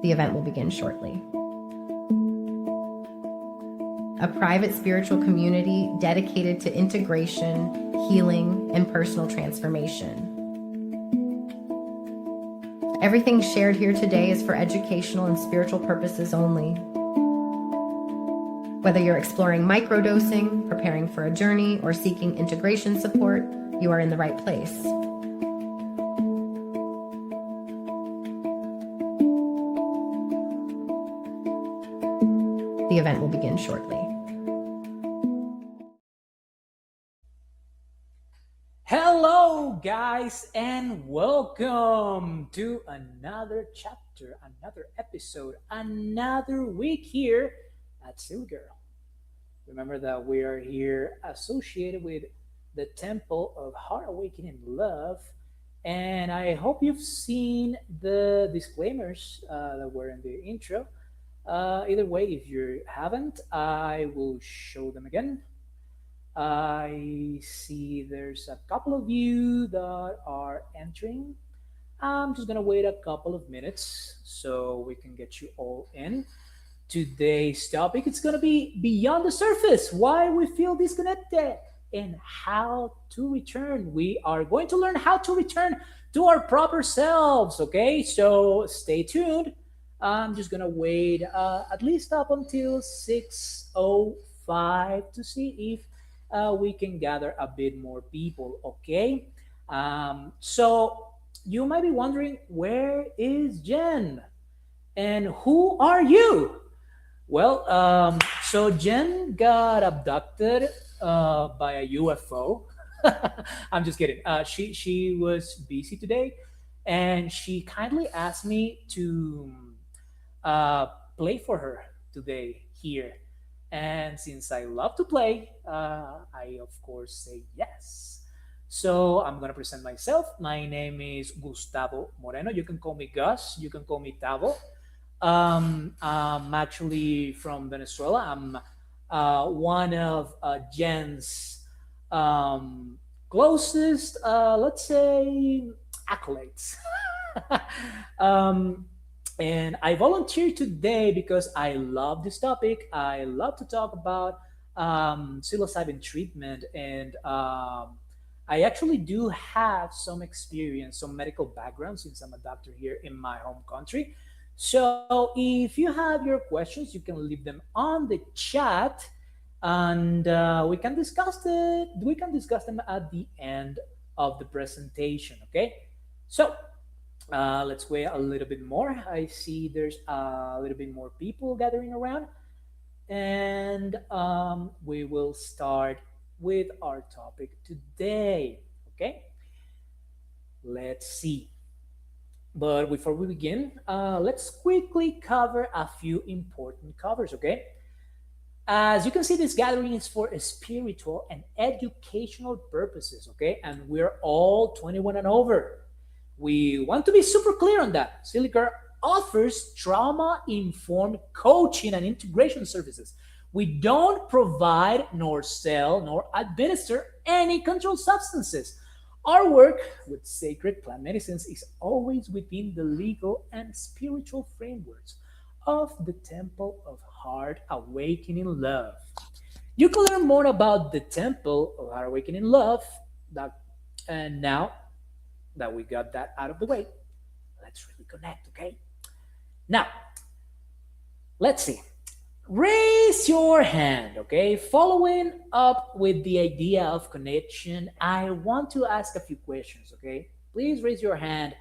The event will begin shortly. A private spiritual community dedicated to integration, healing, and personal transformation. Everything shared here today is for educational and spiritual purposes only. Whether you're exploring microdosing, preparing for a journey, or seeking integration support, you are in the right place. The event will begin shortly. Hello, guys, and welcome to another chapter, another episode, another week here at Psily Girl. Remember that we are here associated with the Temple of Heart Awakening, Love, and I hope you've seen the disclaimers that were in the intro. Either way, if you haven't, I will show them again. I see there's a couple of you that are entering. I'm just gonna wait a couple of minutes so we can get you all in. Today's topic is gonna be beyond the surface, why we feel disconnected and how to return. We are going to learn how to return to our proper selves. Okay, so stay tuned. I'm just gonna wait at least up until 6:05 to see if we can gather a bit more people. Okay, so you might be wondering, where is Jen and who are you? Well, so Jen got abducted by a UFO. I'm just kidding. She was busy today, and she kindly asked me to uh, play for her today here. And since I love to play, I of course say yes. So I'm gonna present myself. My name is Gustavo Moreno. You can call me Gus. You can call me Tavo. I'm actually from Venezuela. I'm one of Jen's um, closest, let's say, accolades. um, and I volunteered today because I love this topic. I love to talk about psilocybin treatment, and I actually do have some experience, some medical background since I'm a doctor here in my home country. So if you have your questions, you can leave them on the chat, and we can discuss it. We can discuss them at the end of the presentation. Okay. So let's wait a little bit more. I see there's a little bit more people gathering around, and we will start with our topic today. Okay, let's see. But before we begin, let's quickly cover a few important covers. Okay, as you can see, this gathering is for spiritual and educational purposes. Okay, and we're all 21 and over. We want to be super clear on that. Silicar offers trauma informed coaching and integration services. We don't provide, nor sell, nor administer any controlled substances. Our work with sacred plant medicines is always within the legal and spiritual frameworks of the Temple of Heart Awakening Love. You can learn more about the Temple of Heart Awakening Love. That, and now that we got that out of the way, let's really connect, okay? Now, let's see. Raise your hand, okay? Following up with the idea of connection, I want to ask a few questions, okay? Please raise your hand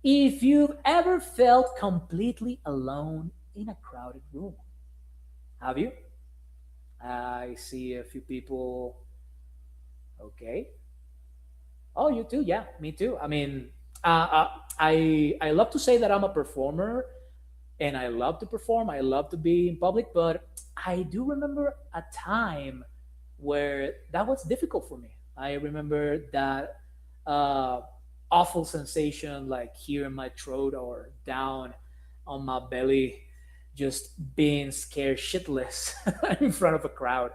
if you've ever felt completely alone in a crowded room. Have you? I see a few people. Okay. Oh, you too? Yeah, me too. I mean, I love to say that I'm a performer, and I love to perform. I love to be in public, but I do remember a time where that was difficult for me. I remember that uh, awful sensation, like here in my throat or down on my belly, just being scared shitless in front of a crowd.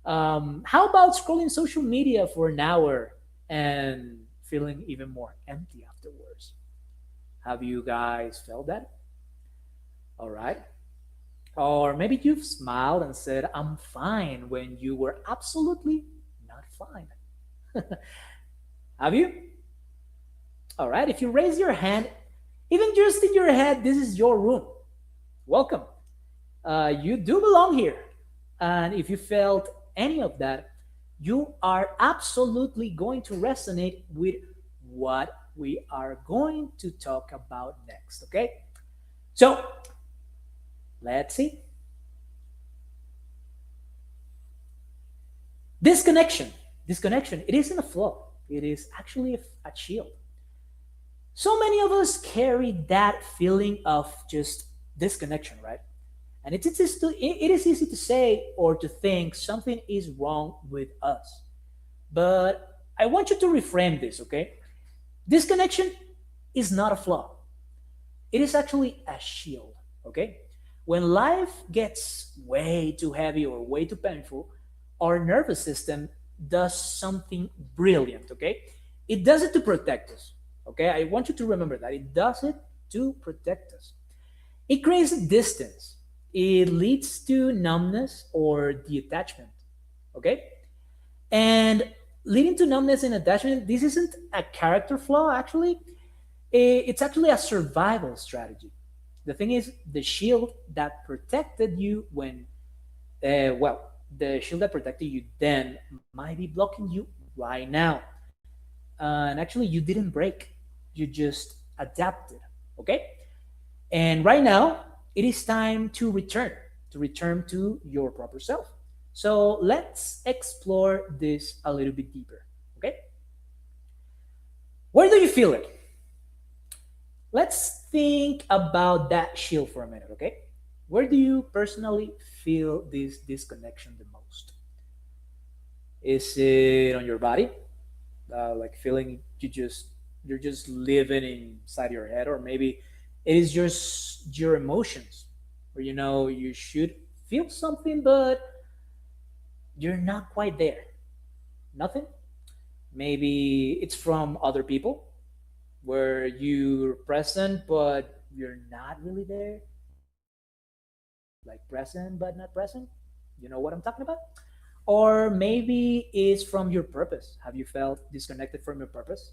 How about scrolling social media for an hour and feeling even more empty afterwards. Have you guys felt that? All right. Or maybe you've smiled and said, I'm fine, when you were absolutely not fine. Have you? All right. If you raise your hand, even just in your head, this is your room. Welcome. You do belong here. And if you felt any of that, you are absolutely going to resonate with what we are going to talk about next. Okay? So let's see. Disconnection. Disconnection. It isn't a flaw, it is actually a shield. So many of us carry that feeling of just disconnection, right? And it is easy to say or to think something is wrong with us. But I want you to reframe this, okay? Disconnection is not a flaw, it is actually a shield, okay? When life gets way too heavy or way too painful, our nervous system does something brilliant, okay? It does it to protect us, okay? I want you to remember that. It does it to protect us. It creates distance. It leads to numbness or detachment. Okay? And leading to numbness and attachment, this isn't a character flaw, actually. It's actually a survival strategy. The thing is, the shield that protected you when, well, the shield that protected you then might be blocking you right now. And actually, you didn't break, you just adapted. Okay? And right now, it is time to return to your proper self. So let's explore this a little bit deeper. Okay? Where do you feel it? Let's think about that shield for a minute, okay? Where do you personally feel this disconnection the most? Is it on your body? Like feeling you're just living inside your head, or maybe it is just your emotions, where you know you should feel something but you're not quite there. Nothing. Maybe it's from other people, where you're present but you're not really there, like present but not present. You know what I'm talking about? Or maybe it's from your purpose. Have you felt disconnected from your purpose?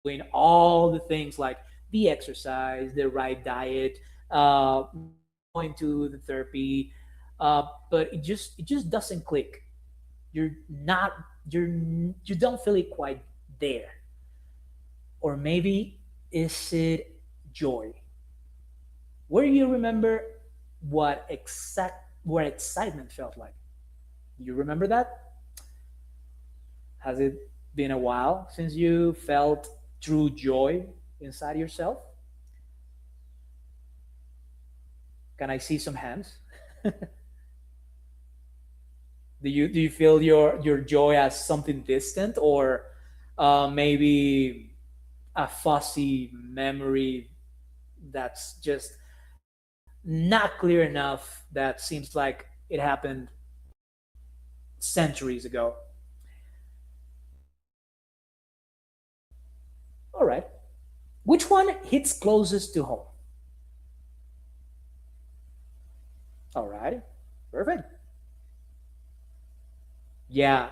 Doing all the things like the exercise, the right diet, going to the therapy, but it just doesn't click. You're not you're you don't feel it quite there. Or maybe is it joy? Where you remember what excitement felt like? You remember that? Has it been a while since you felt true joy inside yourself? Can I see some hands? Do you feel your joy as something distant, or maybe a fuzzy memory that's just not clear enough, that seems like it happened centuries ago? All right. Which one hits closest to home? All right. Perfect. Yeah,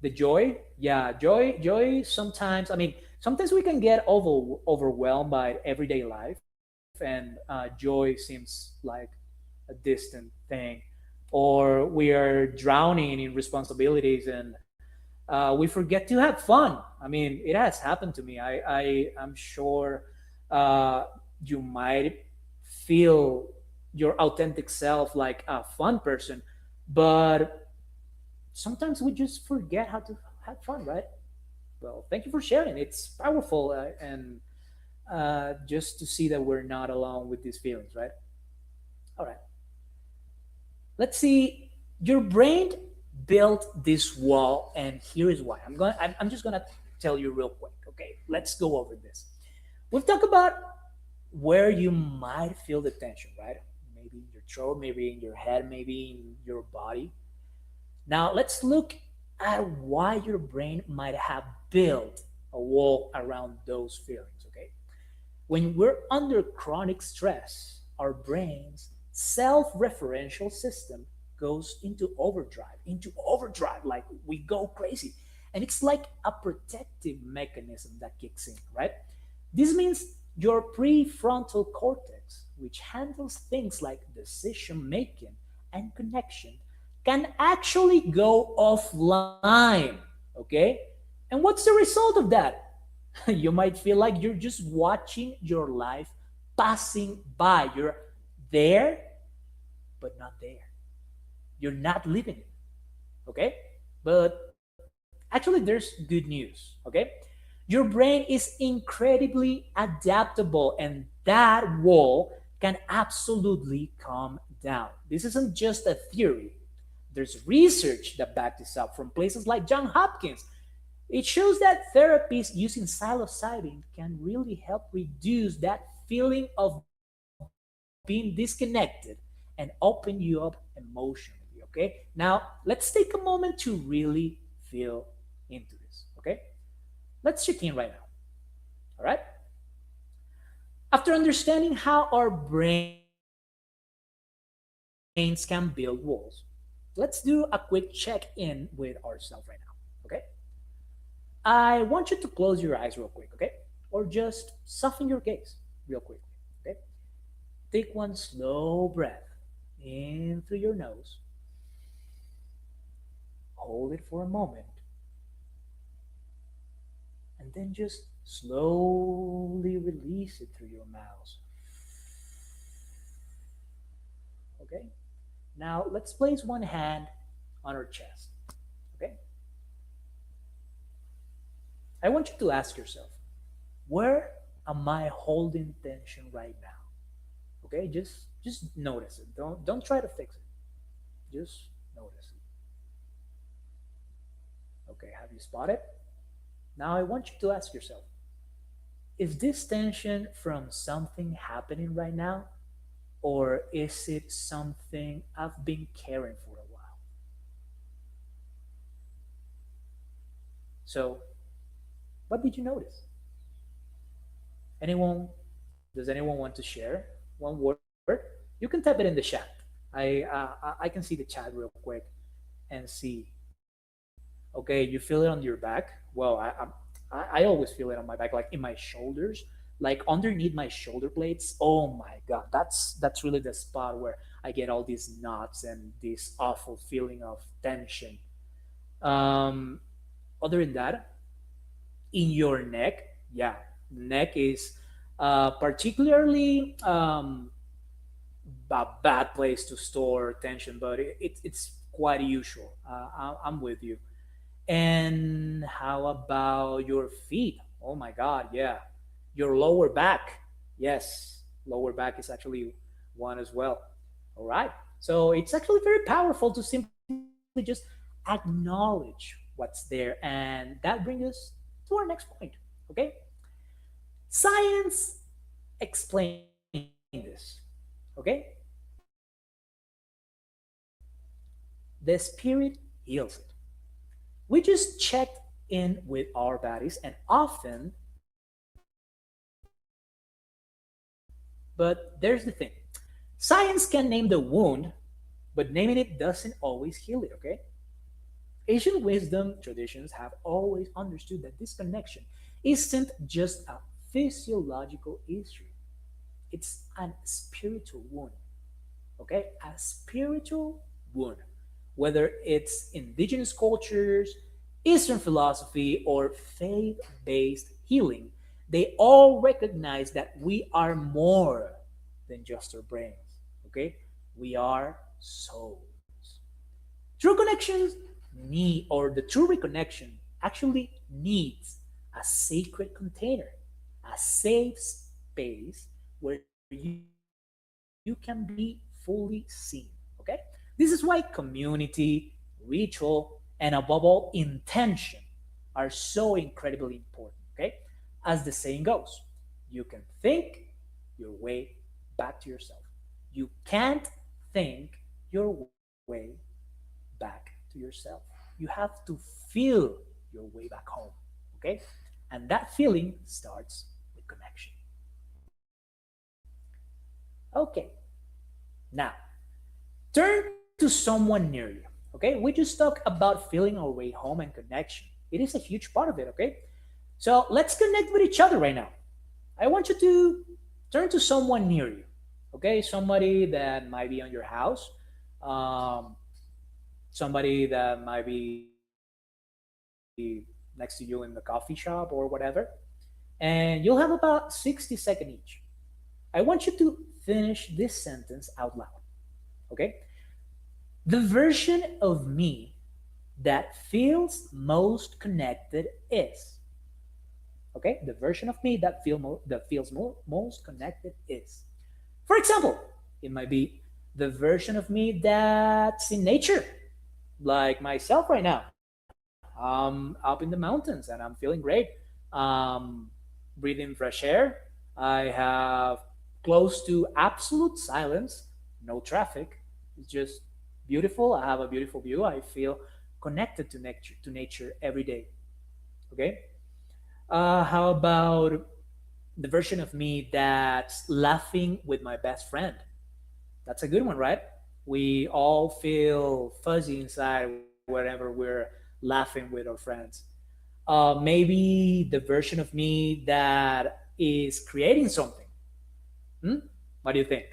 the joy. Yeah, joy sometimes, I mean, sometimes we can get overwhelmed by everyday life, and joy seems like a distant thing, or we are drowning in responsibilities, and we forget to have fun. I mean, it has happened to me. I'm sure uh, you might feel your authentic self like a fun person, but sometimes we just forget how to have fun, right? Well, thank you for sharing. It's powerful, and just to see that we're not alone with these feelings, right? All right. Let's see. Your brain built this wall, and here is why. I'm just gonna tell you real quick. Okay, let's go over this. We've talked about where you might feel the tension, right? Maybe in your throat, maybe in your head, maybe in your body. Now let's look at why your brain might have built a wall around those feelings, okay? When we're under chronic stress, our brain's self-referential system goes into overdrive, like we go crazy. And it's like a protective mechanism that kicks in, right? This means your prefrontal cortex, which handles things like decision making and connection, can actually go offline, okay? And what's the result of that? You might feel like you're just watching your life passing by. You're there, but not there. You're not living it. Okay? But actually, there's good news. Okay? Your brain is incredibly adaptable, and that wall can absolutely come down. This isn't just a theory. There's research that backs this up from places like John Hopkins. It shows that therapies using psilocybin can really help reduce that feeling of being disconnected and open you up emotionally. Okay, now let's take a moment to really feel into this. Okay, let's check in right now. All right, after understanding how our brains can build walls, let's do a quick check in with ourselves right now. Okay, I want you to close your eyes real quick, okay? Or just soften your gaze real quickly, okay? Take one slow breath in through your nose, hold it for a moment, and then just slowly release it through your mouth. Okay? Now let's place one hand on our chest. Okay? I want you to ask yourself, where am I holding tension right now? Okay? Just notice it. Don't try to fix it. Just notice it. Okay, have you spotted? Now I want you to ask yourself, is this tension from something happening right now? Or is it something I've been carrying for a while? So, what did you notice? Anyone, does anyone want to share one word? You can type it in the chat. I can see the chat real quick and see. Okay, you feel it on your back. Well, I always feel it on my back, like in my shoulders, like underneath my shoulder blades. Oh my god, that's really the spot where I get all these knots and this awful feeling of tension. Um, Other than that, in your neck, yeah, neck is particularly a bad place to store tension, but it's quite usual. I'm with you. And how about your feet? Oh my God, yeah. Your lower back. Yes, lower back is actually one as well. All right. So it's actually very powerful to simply just acknowledge what's there. And that brings us to our next point. Okay. Science explain this. Okay. The spirit heals it. We just checked in with our bodies, and often, but there's the thing, science can name the wound, but naming it doesn't always heal it, okay? Ancient wisdom traditions have always understood that this connection isn't just a physiological issue, it's an spiritual wound, okay? A spiritual wound. Whether it's indigenous cultures, Eastern philosophy, or faith based healing, they all recognize that we are more than just our brains, okay? We are souls. True connections need, or the true reconnection actually needs a sacred container, a safe space where you can be fully seen. Okay? This is why community, ritual, and above all, intention are so incredibly important. Okay? As the saying goes, you can think your way back to yourself. You can't think your way back to yourself. to yourself. You have to feel your way back home. Okay? And that feeling starts with connection. Okay. Now, turn to someone near you. Okay? We just talked about feeling our way home and connection. It is a huge part of it. Okay? So let's connect with each other right now. I want you to turn to someone near you. Okay? Somebody that might be on your house, um, somebody that might be next to you in the coffee shop or whatever. And you'll have about 60 seconds each. I want you to finish this sentence out loud. Okay? The version of me that feels most connected is. Okay? The version of me that feels most connected is. For example, it might be the version of me that's in nature, like myself right now. I'm up in the mountains and I'm feeling great. Breathing fresh air. I have close to absolute silence, no traffic. It's just beautiful. I have a beautiful view. I feel connected to nature every day. Okay. How about the version of me that's laughing with my best friend? That's a good one, right? We all feel fuzzy inside whenever we're laughing with our friends. Maybe the version of me that is creating something. Hmm? What do you think?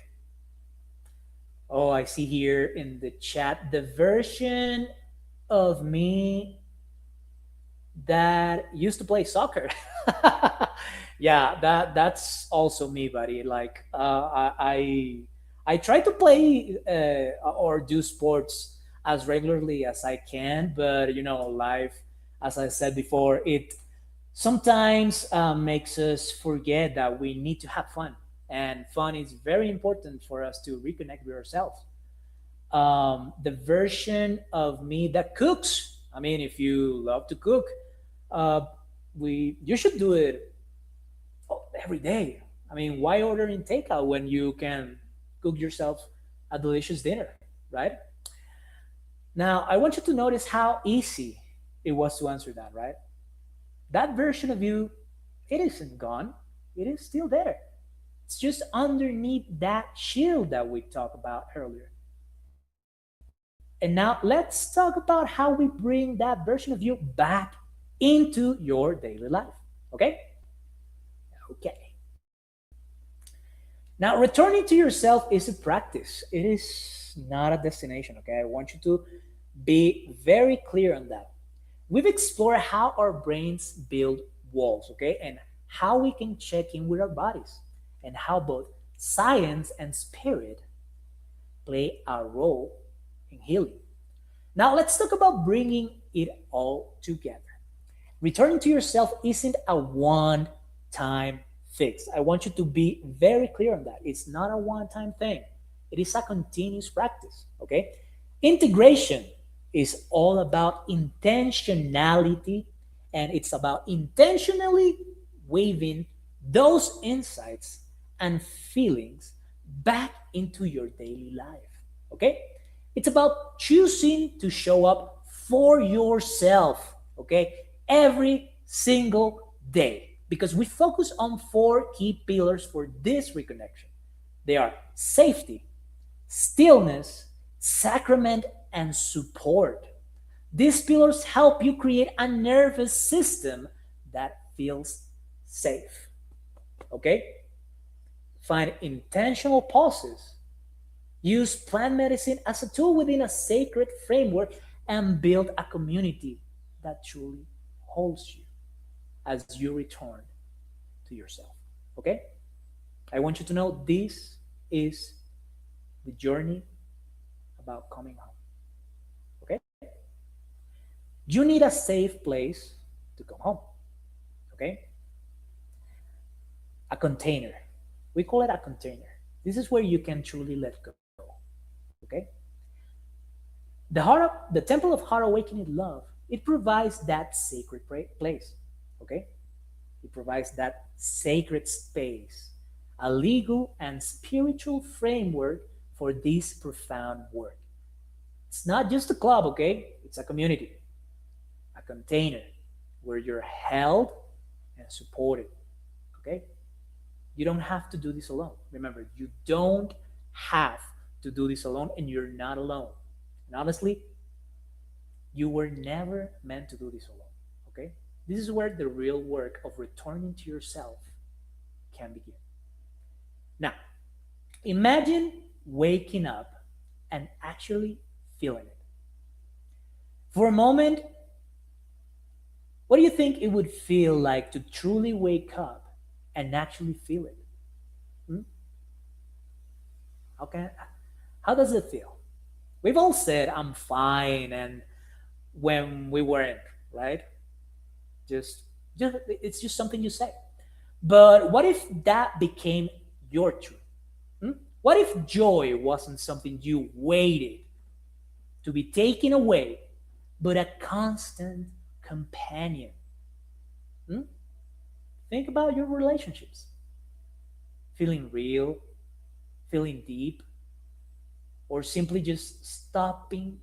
Oh, I see here in the chat the version of me that used to play soccer. Yeah, that's also me, buddy. Like I try to play or do sports as regularly as I can, but life, as I said before, it sometimes makes us forget that we need to have fun, and fun is very important for us to reconnect with ourselves. The version of me that cooks. I mean, if you love to cook, uh, we you should do it every day. I mean, why order in takeout when you can cook yourself a delicious dinner, right? Now, I want you to notice how easy it was to answer that, right? That version of you, it isn't gone. It is still there. It's just underneath that shield that we talked about earlier. And now let's talk about how we bring that version of you back into your daily life. Okay? Okay. Now, returning to yourself is a practice, it is not a destination. Okay? I want you to be very clear on that. We've explored how our brains build walls, okay? And how we can check in with our bodies, and how both science and spirit play a role in healing. Now, let's talk about bringing it all together. Returning to yourself isn't a one time fix. I want you to be very clear on that. It's not a one time thing, it is a continuous practice. Okay? Integration is all about intentionality, and it's about intentionally weaving those insights and feelings back into your daily life. Okay? It's about choosing to show up for yourself, okay, every single day. Because we focus on four key pillars for this reconnection. They are safety, stillness, sacrament, and support. These pillars help you create a nervous system that feels safe. Okay? Find intentional pauses. Use plant medicine as a tool within a sacred framework, and build a community that truly holds you as you return to yourself. Okay? I want you to know this is the journey about coming home. Okay? You need a safe place to come home. Okay? A container. We call it a container. This is where you can truly let go. Okay? The temple of heart awakening love, it provides that sacred place. Okay? It provides that sacred space, a legal and spiritual framework for this profound work. It's not just a club, okay? It's a community, a container where you're held and supported, okay? You don't have to do this alone. Remember, you don't have to do this alone, and you're not alone. And honestly, you were never meant to do this alone, okay? This is where the real work of returning to yourself can begin. Now, imagine waking up and actually feeling it. For a moment, what do you think it would feel like to truly wake up and actually feel it? Hmm? How can how does it feel? We've all said I'm fine and when we weren't, right? Just just it's just something you say. But what if that became your truth? Hmm? What if joy wasn't something you waited to be taken away, but a constant companion? Hmm? Think about your relationships. Feeling real, feeling deep, or simply just stopping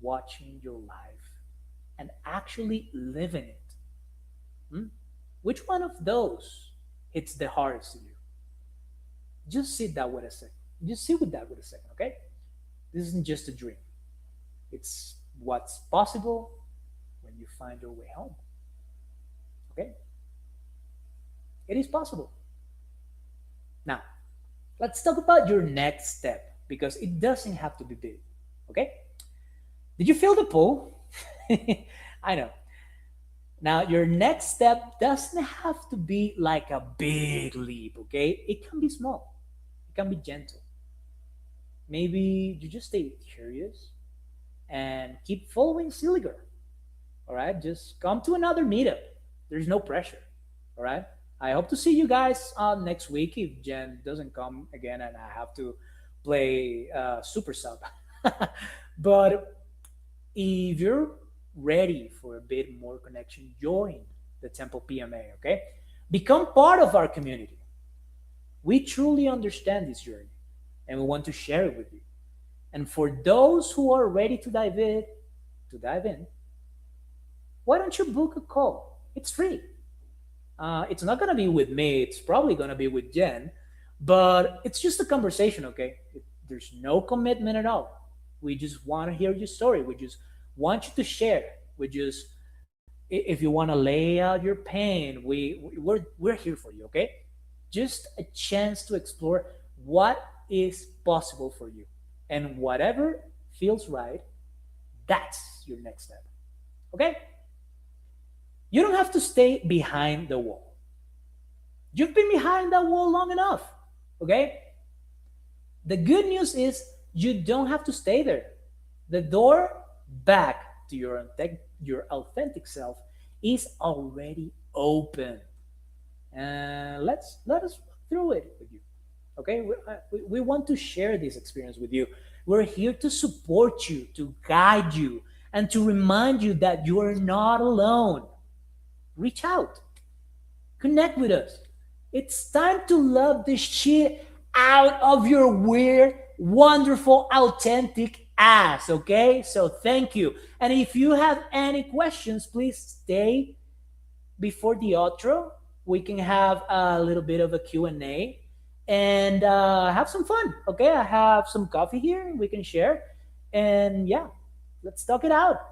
watching your life and actually living it. Hmm? Which one of those hits the hardest to you? Just sit that with a second. Just sit with that with a second, okay? This isn't just a dream. It's what's possible when you find your way home. Okay? It is possible. Now, let's talk about your next step because it doesn't have to be big. Okay? Did you feel the pull? I know. Now, your next step doesn't have to be like a big leap, okay? It can be small, it can be gentle. Maybe you just stay curious and keep following Silly Girl. All right, just come to another meetup. There's no pressure. All right. I hope to see you guys next week if Jen doesn't come again and I have to play super sub. But if you're ready for a bit more connection, join the Temple PMA. Okay, become part of our community. We truly understand this journey, and we want to share it with you. And for those who are ready to dive in, why don't you book a call? It's free. It's not gonna be with me. It's probably gonna be with Jen, but it's just a conversation. Okay, there's no commitment at all. We just want to hear your story. We just want you to share. We just, if you want to lay out your pain, we're here for you. Okay, just a chance to explore what is possible for you, and whatever feels right, that's your next step. Okay, you don't have to stay behind the wall. You've been behind that wall long enough. Okay? The good news is you don't have to stay there. The door back to your authentic self is already open. And let us walk through it with you. Okay? We want to share this experience with you. We're here to support you, to guide you, and to remind you that you are not alone. Reach out. Connect with us. It's time to love the shit out of your weird, wonderful, authentic ass, okay? So thank you. And if you have any questions, please stay before the outro. We can have a little bit of a Q&A and have some fun, okay? I have some coffee here we can share. And yeah, let's talk it out.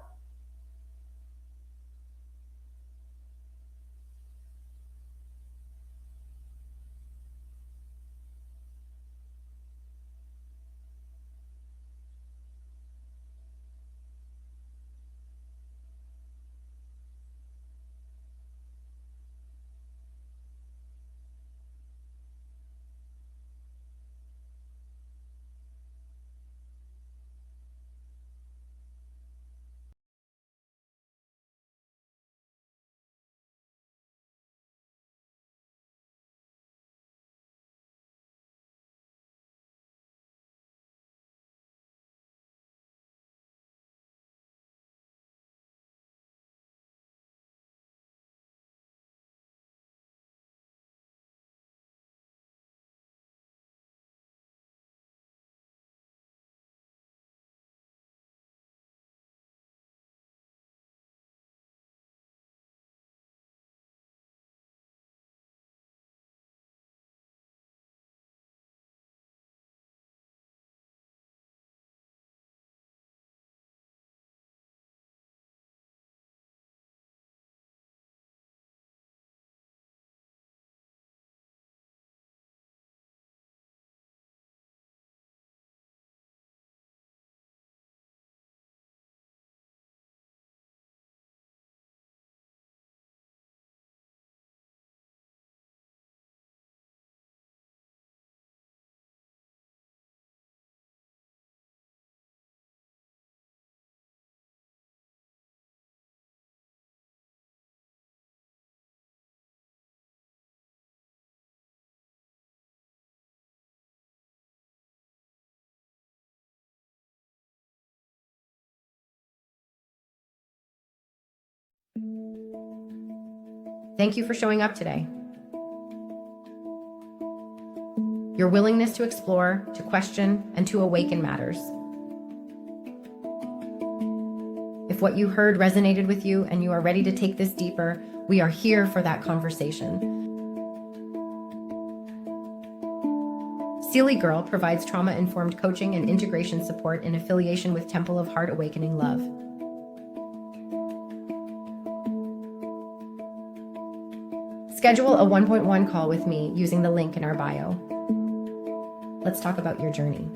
Thank you for showing up today. Your willingness to explore, to question, and to awaken matters. If what you heard resonated with you and you are ready to take this deeper, we are here for that conversation. Psily Girl provides trauma-informed coaching and integration support in affiliation with Temple of Heart-Awakening.love. Schedule a 1.1 call with me using the link in our bio. Let's talk about your journey.